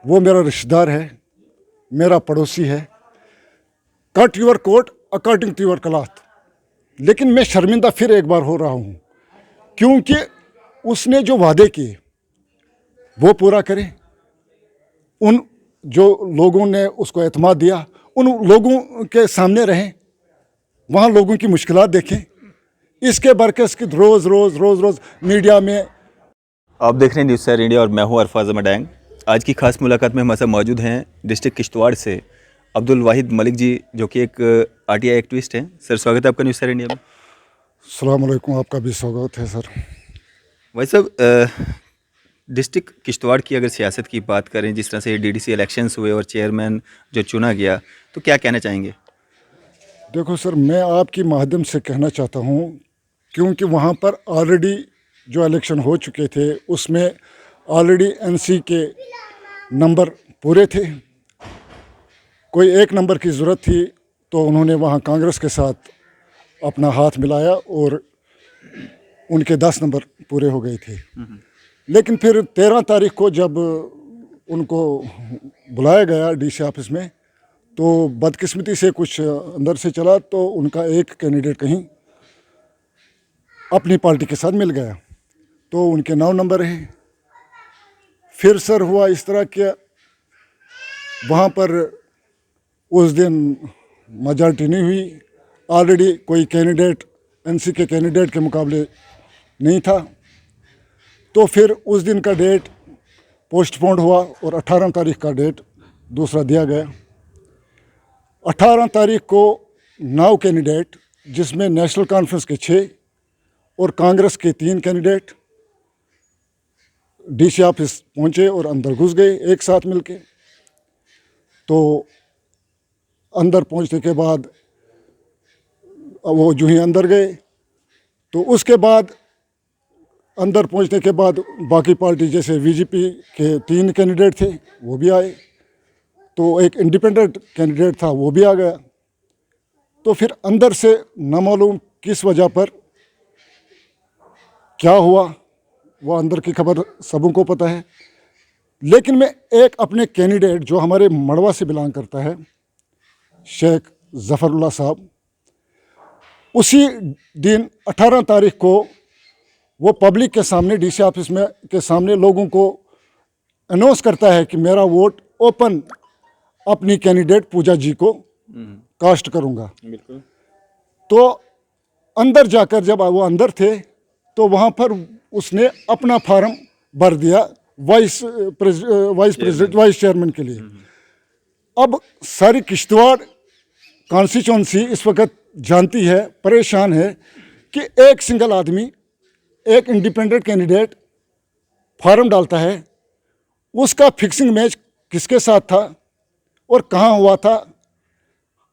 वो मेरा रिश्तेदार है, मेरा पड़ोसी है। Cut your coat according to your cloth. लेकिन मैं शर्मिंदा फिर एक बार हो रहा हूँ, क्योंकि उसने जो वादे किए वो पूरा करे। उन जो लोगों ने उसको एतमाद दिया, उन लोगों के सामने रहें, वहाँ लोगों की मुश्किलात देखें। इसके बरकस की रोज़ रोज़ रोज़ रोज़ मीडिया में। आप देख रहे हैं न्यूज़ सर इंडिया और मैं हूं अरफाज मडैंग। आज की खास मुलाकात में हमारे साथ मौजूद हैं डिस्ट्रिक्ट किश्तवाड़ से अब्दुल वाहिद मलिक जी, जो कि एक आरटीआई एक्टिविस्ट हैं। सर, स्वागत है आपका न्यूज़ सर इंडिया में। अस्सलाम वालेकुम, आपका भी स्वागत है सर। भाई साहब, डिस्ट्रिक्ट किश्तवाड़ की अगर सियासत की बात करें, जिस तरह से डीडीसी इलेक्शंस हुए और चेयरमैन जो चुना गया, तो क्या कहना चाहेंगे? देखो सर, मैं आपकी माध्यम से कहना चाहता हूँ, क्योंकि वहाँ पर ऑलरेडी जो इलेक्शन हो चुके थे उसमें ऑलरेडी एनसी के नंबर पूरे थे। कोई एक नंबर की ज़रूरत थी तो उन्होंने वहाँ कांग्रेस के साथ अपना हाथ मिलाया और उनके 10 नंबर पूरे हो गए थे। लेकिन फिर 13 तारीख को जब उनको बुलाया गया डीसी ऑफिस में, तो बदकिस्मती से कुछ अंदर से चला, तो उनका एक कैंडिडेट कहीं अपनी पार्टी के साथ मिल गया, तो उनके 9 नंबर रहे। फिर सर हुआ इस तरह कि वहाँ पर उस दिन मेजॉरिटी नहीं हुई। ऑलरेडी कोई कैंडिडेट एनसी के कैंडिडेट के मुकाबले नहीं था, तो फिर उस दिन का डेट पोस्टपोन्ड हुआ और 18 तारीख का डेट दूसरा दिया गया। 18 तारीख को 9 कैंडिडेट, जिसमें नेशनल कॉन्फ्रेंस के 6 और कांग्रेस के 3 कैंडिडेट डीसी ऑफिस पहुंचे और अंदर घुस गए एक साथ मिलके। तो अंदर पहुंचने के बाद वो जो ही अंदर गए, तो उसके बाद अंदर पहुंचने के बाद बाकी पार्टी जैसे बीजेपी के 3 कैंडिडेट थे वो भी आए, तो एक इंडिपेंडेंट कैंडिडेट था वो भी आ गया। तो फिर अंदर से न मालूम किस वजह पर क्या हुआ, वो अंदर की खबर सबको पता है। लेकिन मैं एक अपने कैंडिडेट जो हमारे मड़वा से बिलोंग करता है, शेख ज़फ़रुल्लाह साहब, उसी दिन 18 तारीख को वो पब्लिक के सामने डीसी ऑफिस में के सामने लोगों को अनाउंस करता है कि मेरा वोट ओपन अपनी कैंडिडेट पूजा जी को कास्ट करूंगा। बिल्कुल। तो अंदर जाकर जब वो अंदर थे, तो वहाँ पर उसने अपना फार्म भर दिया वाइस प्रेसिडेंट वाइस चेयरमैन के लिए। अब सारी किश्तवाड़ कॉन्स्टिट्यूंसी इस वक्त जानती है, परेशान है कि एक सिंगल आदमी, एक इंडिपेंडेंट कैंडिडेट फार्म डालता है, उसका फिक्सिंग मैच किसके साथ था और कहाँ हुआ था।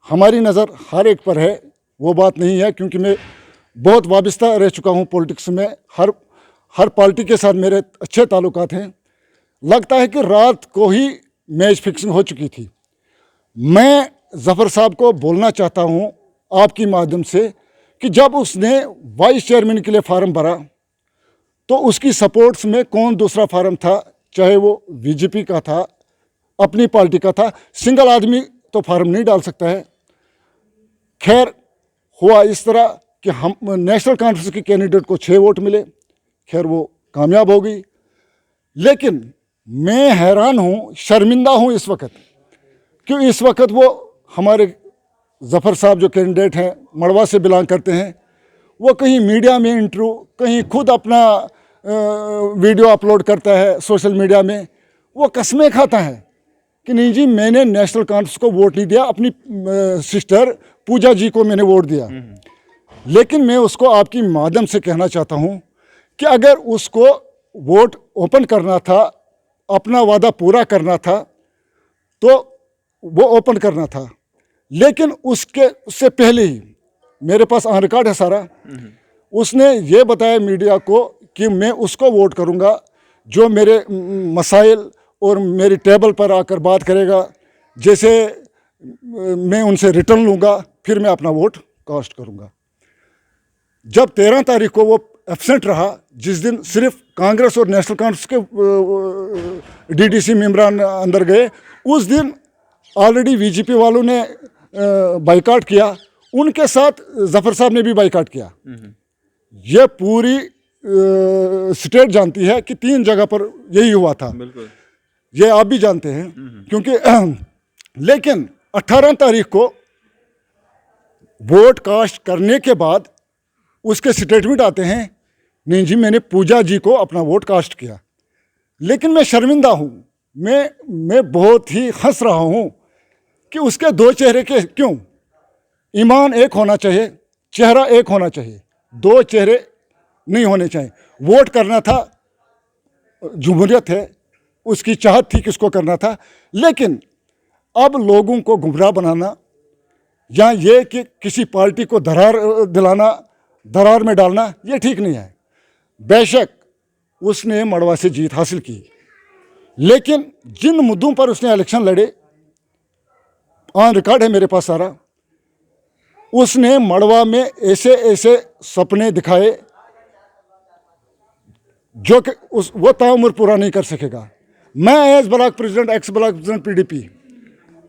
हमारी नज़र हर एक पर है, वो बात नहीं है, क्योंकि मैं बहुत वाबस्ता रह चुका हूँ पॉलिटिक्स में। हर पार्टी के साथ मेरे अच्छे ताल्लुकात हैं। लगता है कि रात को ही मैच फिक्सिंग हो चुकी थी। मैं ज़फ़र साहब को बोलना चाहता हूँ आपकी माध्यम से कि जब उसने वाइस चेयरमैन के लिए फार्म भरा, तो उसकी सपोर्ट्स में कौन दूसरा फार्म था, चाहे वो बीजेपी का था, अपनी पार्टी का था। सिंगल आदमी तो फार्म नहीं डाल सकता है। खैर हुआ इस तरह कि हम नेशनल कॉन्फ्रेंस के कैंडिडेट को 6 वोट मिले। खैर वो कामयाब हो गई। लेकिन मैं हैरान हूँ, शर्मिंदा हूँ इस वक्त, क्यों इस वक्त वो हमारे ज़फ़र साहब जो कैंडिडेट हैं, मड़वा से बिलोंग करते हैं, वो कहीं मीडिया में इंटरव्यू, कहीं खुद अपना वीडियो अपलोड करता है सोशल मीडिया में। वो कसमें खाता है कि नहीं जी, मैंने नेशनल कॉन्फ्रेंस को वोट नहीं दिया, अपनी सिस्टर पूजा जी को मैंने वोट दिया। लेकिन मैं उसको आपकी माध्यम से कहना चाहता हूँ कि अगर उसको वोट ओपन करना था, अपना वादा पूरा करना था, तो वो ओपन करना था। लेकिन उससे पहले ही मेरे पास ऑन रिकॉर्ड है सारा, उसने ये बताया मीडिया को कि मैं उसको वोट करूँगा जो मेरे मसाइल और मेरी टेबल पर आकर बात करेगा। जैसे मैं उनसे रिटर्न लूँगा, फिर मैं अपना वोट कास्ट करूँगा। जब 13 तारीख को वो एब्सेंट रहा, जिस दिन सिर्फ कांग्रेस और नेशनल कॉन्फ्रेंस के डीडीसी मेंबरान अंदर गए, उस दिन ऑलरेडी बीजेपी वालों ने बाइकाट किया, उनके साथ जफर साहब ने भी बाइकाट किया। ये पूरी स्टेट जानती है कि 3 जगह पर यही हुआ था। बिल्कुल। ये आप भी जानते हैं, क्योंकि लेकिन 18 तारीख को वोट कास्ट करने के बाद उसके स्टेटमेंट आते हैं, नहीं जी मैंने पूजा जी को अपना वोट कास्ट किया। लेकिन मैं शर्मिंदा हूँ, मैं बहुत ही हंस रहा हूँ कि उसके 2 चेहरे के क्यों? ईमान एक होना चाहिए, चेहरा एक होना चाहिए, 2 चेहरे नहीं होने चाहिए। वोट करना था, जमहूरियत है, उसकी चाहत थी किसको करना था। लेकिन अब लोगों को गुमराह बनाना या ये कि किसी पार्टी को दरार में डालना, ये ठीक नहीं है। बेशक उसने मड़वा से जीत हासिल की, लेकिन जिन मुद्दों पर उसने इलेक्शन लड़े, ऑन रिकॉर्ड है मेरे पास सारा, उसने मड़वा में ऐसे ऐसे सपने दिखाए जो कि वो ताउम्र पूरा नहीं कर सकेगा। मैं as block president, ex block president PDP,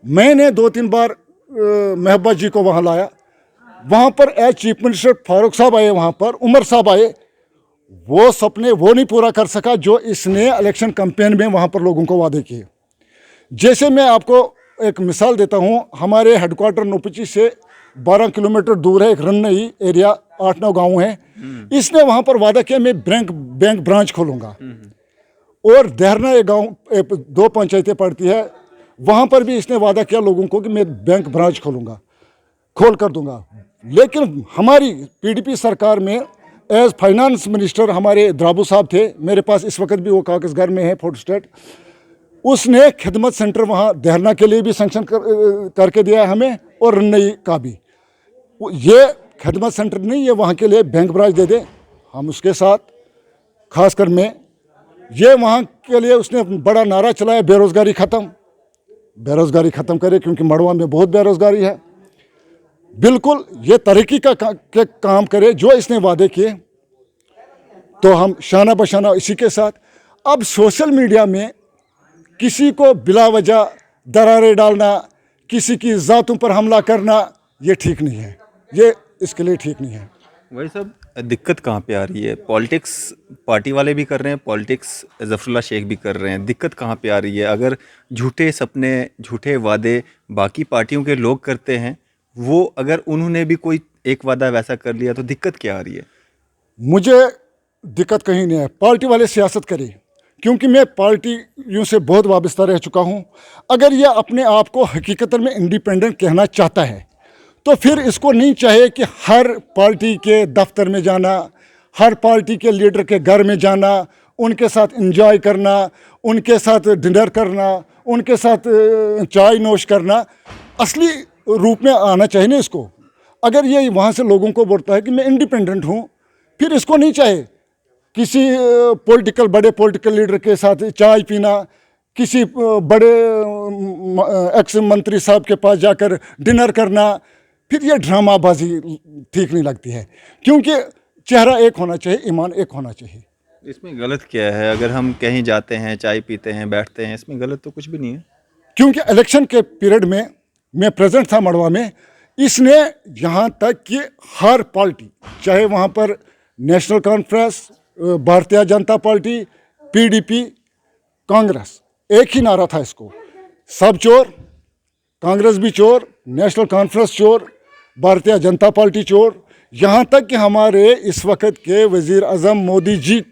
मैंने 2-3 बार महबूबा जी को वहाँ लाया। वहाँ पर एज चीफ मिनिस्टर फारूक साहब आए, वहाँ पर उमर साहब आए, वो सपने वो नहीं पूरा कर सका जो इसने इलेक्शन कैंपेन में वहाँ पर लोगों को वादे किए। जैसे मैं आपको एक मिसाल देता हूँ, हमारे हेडक्वार्टर नोपची से 12 किलोमीटर दूर है एक रन्नई एरिया, 8-9 गाँव हैं। इसने वहाँ पर वादा किया मैं बैंक ब्रांच खोलूँगा। और देहरना एक गाँव, 2 पंचायतें पड़ती है, वहाँ पर भी इसने वादा किया लोगों को कि मैं बैंक ब्रांच खोल कर दूंगा। लेकिन हमारी पीडीपी सरकार में एज फाइनेंस मिनिस्टर हमारे द्राबू साहब थे, मेरे पास इस वक्त भी वो कागज़ घर में है, फोटोस्टेट। उसने खिदमत सेंटर वहाँ देहरना के लिए भी सैंक्शन करके दिया हमें, और रन्नई का भी। ये खिदमत सेंटर नहीं, ये वहाँ के लिए बैंक ब्रांच दे दे, हम उसके साथ। खासकर मैं ये वहाँ के लिए उसने बड़ा नारा चलाया, बेरोज़गारी ख़त्म करे, क्योंकि मड़वा में बहुत बेरोज़गारी है। बिल्कुल ये तरक्की का काम करे जो इसने वादे किए, तो हम शाना बशाना इसी के साथ। अब सोशल मीडिया में किसी को बिला वजह दरारें डालना, किसी की ज़ातों पर हमला करना, ये ठीक नहीं है, ये इसके लिए ठीक नहीं है। वही सब दिक्कत कहाँ पे आ रही है? पॉलिटिक्स पार्टी वाले भी कर रहे हैं, पॉलिटिक्स जफरुल्लाह शेख भी कर रहे हैं, दिक्कत कहाँ पे आ रही है? अगर झूठे सपने, झूठे वादे बाकी पार्टियों के लोग करते हैं, वो अगर उन्होंने भी कोई एक वादा वैसा कर लिया तो दिक्कत क्या आ रही है? मुझे दिक्कत कहीं नहीं है, पार्टी वाले सियासत करें, क्योंकि मैं पार्टियों से बहुत वाबस्ता रह चुका हूँ। अगर ये अपने आप को हकीकत में इंडिपेंडेंट कहना चाहता है, तो फिर इसको नहीं चाहिए कि हर पार्टी के दफ्तर में जाना, हर पार्टी के लीडर के घर में जाना, उनके साथ एंजॉय करना, उनके साथ डिनर करना, उनके साथ चाय नोश करना। असली रूप में आना चाहिए ना इसको। अगर ये वहाँ से लोगों को बोलता है कि मैं इंडिपेंडेंट हूँ, फिर इसको नहीं चाहिए किसी बड़े पॉलिटिकल लीडर के साथ चाय पीना, किसी बड़े एक्स मंत्री साहब के पास जाकर डिनर करना। फिर ये ड्रामाबाजी ठीक नहीं लगती है, क्योंकि चेहरा एक होना चाहिए, ईमान एक होना चाहिए। इसमें गलत क्या है? अगर हम कहीं जाते हैं, चाय पीते हैं, बैठते हैं, इसमें गलत तो कुछ भी नहीं है। क्योंकि इलेक्शन के पीरियड में मैं प्रेजेंट था मड़वा में, इसने यहाँ तक कि हर पार्टी, चाहे वहाँ पर national conference, Bharatiya Janata party, PDP, Congress, एक ही नारा था इसको, सब चोर, कांग्रेस भी चोर, नेशनल कॉन्फ्रेंस चोर, भारतीय जनता पार्टी चोर। यहाँ तक कि हमारे इस वक्त के वज़ीर आज़म मोदी जी,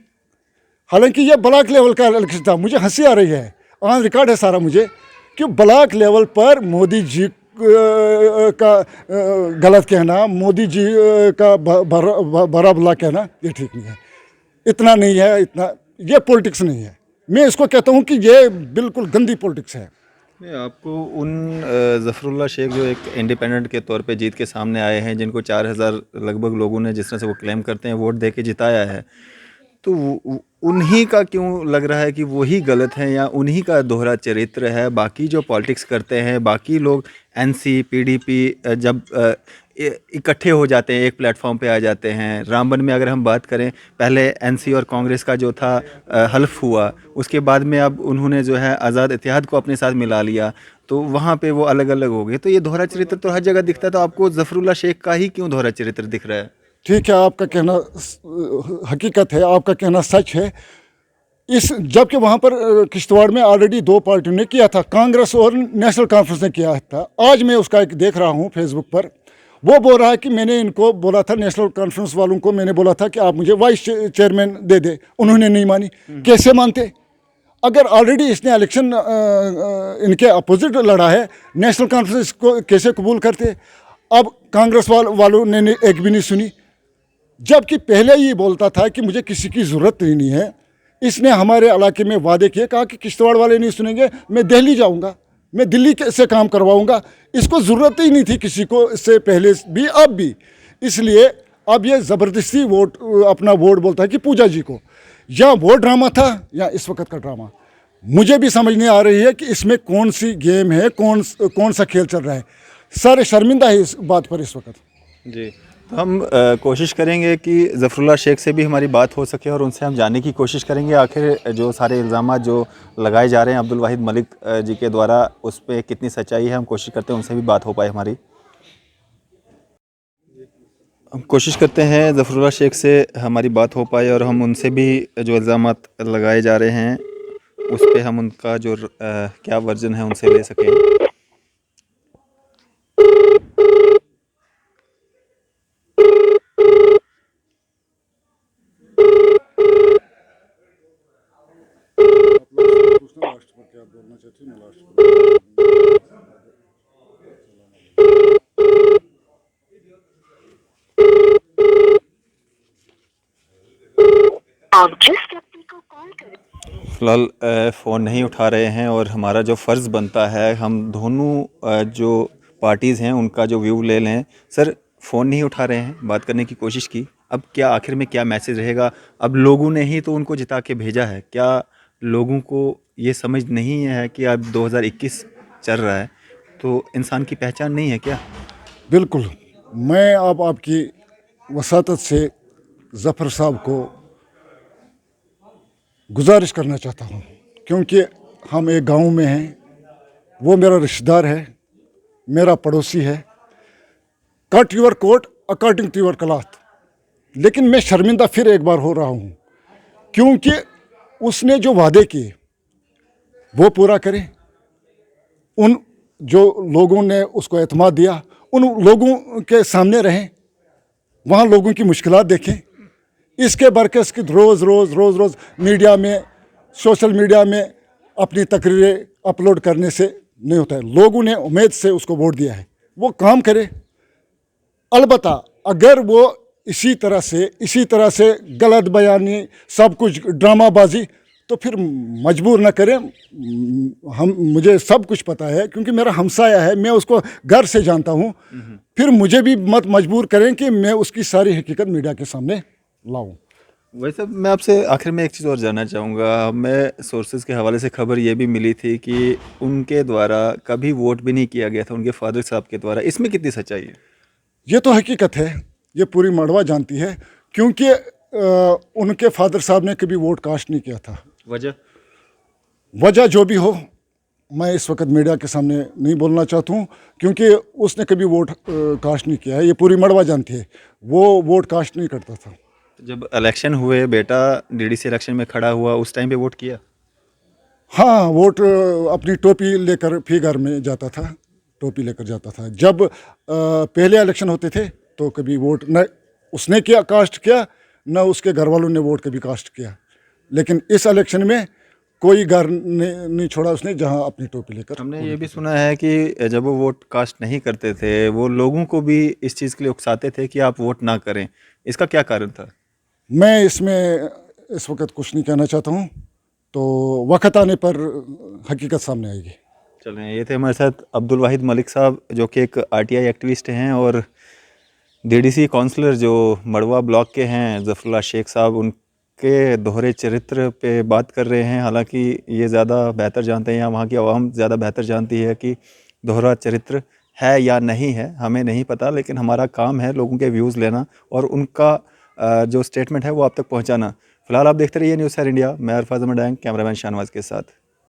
हालांकि ये ब्लॉक लेवल का इलेक्शन था, मुझे हंसी आ रही है, ऑन रिकॉर्ड है सारा मुझे, कि ब्लॉक लेवल पर मोदी जी का गलत कहना, मोदी जी का भरा बुला कहना, ये ठीक नहीं है। इतना नहीं है, इतना ये पॉलिटिक्स नहीं है। मैं इसको कहता हूँ कि ये बिल्कुल गंदी पॉलिटिक्स है। मैं आपको उन जफरुल्लाह शेख जो एक इंडिपेंडेंट के तौर पे जीत के सामने आए हैं, जिनको 4000 लगभग लोगों ने, जिस तरह से वो क्लेम करते हैं, वोट दे के जिताया है, तो उन्हीं का क्यों लग रहा है कि वही गलत है, या उन्हीं का दोहरा चरित्र है? बाकी जो पॉलिटिक्स करते हैं, बाकी लोग एनसी पीडीपी जब इकट्ठे हो जाते हैं, एक प्लेटफॉर्म पे आ जाते हैं। रामबन में अगर हम बात करें, पहले एनसी और कांग्रेस का जो था हल्फ हुआ, उसके बाद में अब उन्होंने जो है आज़ाद इत्तेहाद को अपने साथ मिला लिया, तो वहाँ पे वो अलग अलग हो गए। तो ये दोहरा चरित्र तो हर जगह दिखता है, तो आपको ज़फरुल्लाह शेख का ही क्यों दोहरा चरित्र दिख रहा है? ठीक है, आपका कहना हकीकत है, आपका कहना सच है। इस जबकि वहाँ पर किश्तवाड़ में ऑलरेडी दो पार्टियों ने किया था, कांग्रेस और नेशनल कॉन्फ्रेंस ने किया था। आज मैं उसका एक देख रहा हूँ फेसबुक पर, वो बोल रहा है कि मैंने इनको बोला था, नेशनल कॉन्फ्रेंस वालों को मैंने बोला था कि आप मुझे वाइस चेयरमैन दे दे, उन्होंने नहीं मानी। कैसे मानते? अगर ऑलरेडी इसने इलेक्शन इनके अपोजिट लड़ा है, नेशनल कॉन्फ्रेंस को कैसे कबूल करते? अब कांग्रेस वालों ने एक भी नहीं सुनी, जबकि पहले ही बोलता था कि मुझे किसी की ज़रूरत ही नहीं है। इसने हमारे इलाके में वादे किए, कहा कि किश्तवाड़ वाले नहीं सुनेंगे, मैं दिल्ली जाऊंगा, मैं दिल्ली से काम करवाऊंगा। इसको ज़रूरत ही नहीं थी किसी को, इससे पहले भी अब भी। इसलिए अब ये ज़बरदस्ती वोट, अपना वोट बोलता है कि पूजा जी को। या वो ड्रामा था या इस वक्त का ड्रामा, मुझे भी समझ नहीं आ रही है कि इसमें कौन सी गेम है, कौन सा खेल चल रहा है। सारे शर्मिंदा है इस बात पर इस वक्त। जी, तो हम कोशिश करेंगे कि ज़फरुल्लाह शेख से भी हमारी बात हो सके और उनसे हम जानने की कोशिश करेंगे आखिर जो सारे इल्ज़ामात जो लगाए जा रहे हैं अब्दुल वाहिद मलिक जी के द्वारा, उस पर कितनी सच्चाई है। हम कोशिश करते हैं उनसे भी बात हो पाए हमारी। हम कोशिश करते हैं ज़फरुल्लाह शेख से हमारी बात हो पाए और हम उनसे भी जो इल्ज़ामात लगाए जा रहे हैं उस पर हम उनका जो क्या वर्जन है उनसे ले सकें। आप जिस व्यक्ति को कॉल कर फ़िलहाल फ़ोन नहीं उठा रहे हैं और हमारा जो फ़र्ज़ बनता है, हम दोनों जो पार्टीज़ हैं उनका जो व्यू ले लें। सर फ़ोन नहीं उठा रहे हैं, बात करने की कोशिश की, अब क्या आखिर में क्या मैसेज रहेगा? अब लोगों ने ही तो उनको जिता के भेजा है, क्या लोगों को ये समझ नहीं है कि अब 2021 चल रहा है, तो इंसान की पहचान नहीं है क्या? बिल्कुल, मैं अब आपकी वसातत से ज़फ़र साहब को गुजारिश करना चाहता हूँ, क्योंकि हम एक गांव में हैं, वो मेरा रिश्तेदार है, मेरा पड़ोसी है। Cut your coat according to your cloth. लेकिन मैं शर्मिंदा फिर एक बार हो रहा हूँ, क्योंकि उसने जो वादे किए वो पूरा करे। उन जो लोगों ने उसको एतमाद दिया, उन लोगों के सामने रहें, वहाँ लोगों की मुश्किलात देखें। इसके बरकस की रोज़ रोज़ रोज़ रोज़ मीडिया में, सोशल मीडिया में अपनी तकरीरें अपलोड करने से नहीं होता है। लोगों ने उम्मीद से उसको वोट दिया है, वो काम करे। अलबत्ता अगर वो इसी तरह से गलत बयानी, सब कुछ ड्रामाबाजी, तो फिर मजबूर न करें। मुझे सब कुछ पता है, क्योंकि मेरा हमसाया है, मैं उसको घर से जानता हूँ। फिर मुझे भी मत मजबूर करें कि मैं उसकी सारी हकीकत मीडिया के सामने लाऊं। वैसे मैं आपसे आखिर में एक चीज़ और जानना चाहूँगा। हमें सोर्सेज के हवाले से खबर ये भी मिली थी कि उनके द्वारा कभी वोट भी नहीं किया गया था, उनके फादर साहब के द्वारा। इसमें कितनी सच्चाई है? ये तो हकीकत है, ये पूरी मड़वा जानती है, क्योंकि उनके फादर साहब ने कभी वोट कास्ट नहीं किया था। वजह जो भी हो, मैं इस वक्त मीडिया के सामने नहीं बोलना चाहता हूँ, क्योंकि उसने कभी वोट कास्ट नहीं किया है, ये पूरी मड़वा जानती है। वो वोट कास्ट नहीं करता था। जब इलेक्शन हुए, बेटा डीडीसी इलेक्शन में खड़ा हुआ, उस टाइम पे वोट किया? हाँ, वोट अपनी टोपी लेकर फिगर में जाता था, टोपी लेकर जाता था। जब पहले इलेक्शन होते थे तो कभी वोट न उसने किया, कास्ट किया, न उसके घर वालों ने वोट कभी कास्ट किया। लेकिन इस इलेक्शन में कोई घर नहीं छोड़ा उसने जहां अपनी टोपी लेकर। हमने ये भी सुना है कि जब वो वोट कास्ट नहीं करते थे, वो लोगों को भी इस चीज़ के लिए उकसाते थे कि आप वोट ना करें। इसका क्या कारण था? मैं इसमें इस वक्त कुछ नहीं कहना चाहता हूँ, तो वक्त आने पर हकीकत सामने आएगी। चलें, ये थे हमारे साथ अब्दुल वाहिद मलिक साहब, जो कि एक आरटीआई एक्टिविस्ट हैं, और डीडीसी काउंसलर जो मड़वा ब्लॉक के हैं ज़फरुल्लाह शेख साहब, के दोहरे चरित्र पे बात कर रहे हैं। हालांकि ये ज़्यादा बेहतर जानते हैं या वहाँ की आवाम ज़्यादा बेहतर जानती है कि दोहरा चरित्र है या नहीं है, हमें नहीं पता। लेकिन हमारा काम है लोगों के व्यूज़ लेना और उनका जो स्टेटमेंट है वो आप तक पहुँचाना। फिलहाल आप देखते रहिए न्यूज़ सर इंडिया। मैं अरफाज अहमद डैंग, कैमरामैन शाहनवाज के साथ।